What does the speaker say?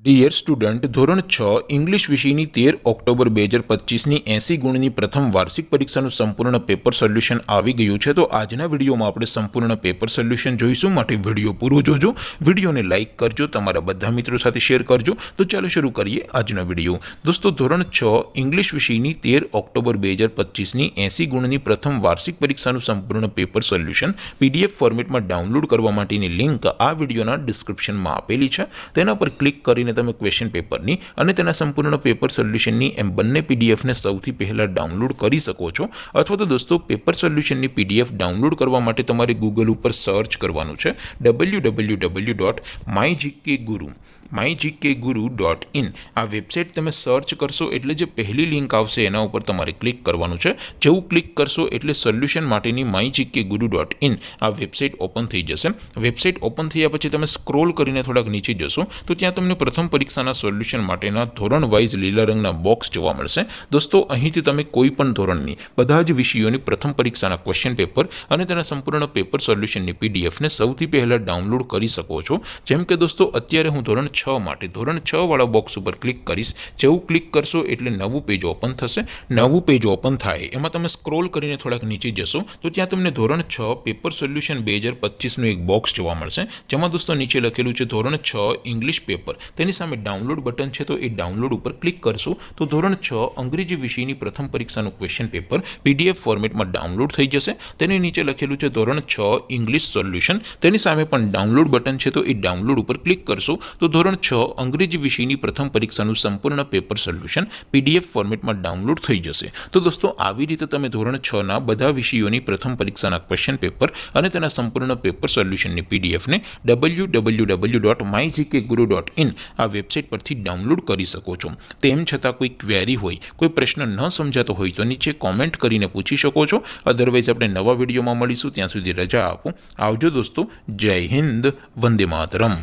Dear student, ધોરણ 6 English વિષયની 13 October 2025ની 80 ગુણની પ્રથમ વાર્ષિક પરીક્ષાનું સંપૂર્ણ પેપર સોલ્યુશન આવી ગયું છે। તો આજના વિડીયોમાં આપણે સંપૂર્ણ પેપર સોલ્યુશન જોઈશું, માટે વિડીયો પૂરો જોજો, વિડીયોને લાઇક કરજો, તમારા બધા મિત્રો સાથે શેર કરજો। તો ચાલો શરૂ કરીએ આજનો વિડીયો। દોસ્તો, ધોરણ 6 ઇંગ્લિશ વિષયની 13 ઓક્ટોબર 2025ની 80 ગુણની પ્રથમ વાર્ષિક પરીક્ષાનું સંપૂર્ણ પેપર સોલ્યુશન PDF ફોર્મેટમાં ડાઉનલોડ કરવા માટેની લિંક આ વિડીયોના ડિસ્ક્રિપ્શનમાં આપેલી છે। તેના પર ક્લિક કરીને તમે ક્વેશ્ચન પેપરની અને તેના સંપૂર્ણ પેપર સોલ્યુશનની એમ બંને પીડીએફને સૌથી પહેલાં ડાઉનલોડ કરી શકો છો। અથવા તો દોસ્તો, પેપર સોલ્યુશનની પીડીએફ ડાઉનલોડ કરવા માટે તમારે ગૂગલ ઉપર સર્ચ કરવાનું છે www.mygkguru.in। આ વેબસાઇટ તમે સર્ચ કરશો એટલે જે પહેલી લિંક આવશે એના ઉપર તમારે ક્લિક કરવાનું છે। જેવું ક્લિક કરશો એટલે સોલ્યુશન માટેની mygkguru.in આ વેબસાઇટ ઓપન થઈ જશે। વેબસાઇટ ઓપન થયા પછી તમે સ્ક્રોલ કરીને થોડાક નીચે જશો તો ત્યાં તમને પ્રથમ પરીક્ષાના સોલ્યુશન માટેના ધોરણ વાઇઝ લીલા રંગના બોક્સ જોવા મળશે। દોસ્તો, અહીંથી તમે કોઈ પણ ધોરણની બધા જ વિષયોની પ્રથમ પરીક્ષાના ક્વેશ્ચન પેપર અને તેના સંપૂર્ણ પેપર સોલ્યુશનની પીડીએફને સૌથી પહેલાં ડાઉનલોડ કરી શકો છો। જેમ કે દોસ્તો, અત્યારે હું ધોરણ 6 માટે ધોરણ 6 વાળા બોક્સ ઉપર ક્લિક કરીશ। જેવું ક્લિક કરશો એટલે નવું પેજ ઓપન થશે। નવું પેજ ઓપન થાય એમાં તમે સ્ક્રોલ કરીને થોડાક નીચે જશો તો ત્યાં તમને ધોરણ 6 પેપર સોલ્યુશન 2025નું એક બોક્સ જોવા મળશે, જેમાં દોસ્તો નીચે લખેલું છે ધોરણ 6 ઇંગ્લિશ પેપર। તેની સામે ડાઉનલોડ બટન છે, તો એ ડાઉનલોડ ઉપર ક્લિક કરશો તો ધોરણ 6 અંગ્રેજી વિષયની પ્રથમ પરીક્ષાનું ક્વેશ્ચન પેપર PDF ફોર્મેટમાં ડાઉનલોડ થઈ જશે। તેની નીચે લખેલું છે ધોરણ 6 ઇંગ્લિશ સોલ્યુશન, તેની સામે પણ ડાઉનલોડ બટન છે, તો એ ડાઉનલોડ ઉપર ક્લિક કરશો તો ધોરણ 6 અંગ્રેજી વિષયની પ્રથમ પરીક્ષાનું સંપૂર્ણ પેપર સોલ્યુશન PDF ફોર્મેટમાં ડાઉનલોડ થઈ જશે। તો દોસ્તો, આવી રીતે તમે ધોરણ 6ના બધા વિષયોની પ્રથમ પરીક્ષાના ક્વેશ્ચન પેપર અને તેના સંપૂર્ણ પેપર સોલ્યુશનની પીડીએફને www.mygkguru.in આ વેબસાઇટ પરથી ડાઉનલોડ કરી શકો છો। તેમ છતાં કોઈ ક્વેરી હોય, કોઈ પ્રશ્ન ન સમજાતો હોય તો નીચે કોમેન્ટ કરીને પૂછી શકો છો। અદરવાઇઝ આપણે નવા વિડીયોમાં મળીશું, ત્યાં સુધી રજા આપો। આવજો દોસ્તો, જય હિન્દ, વંદે માતરમ।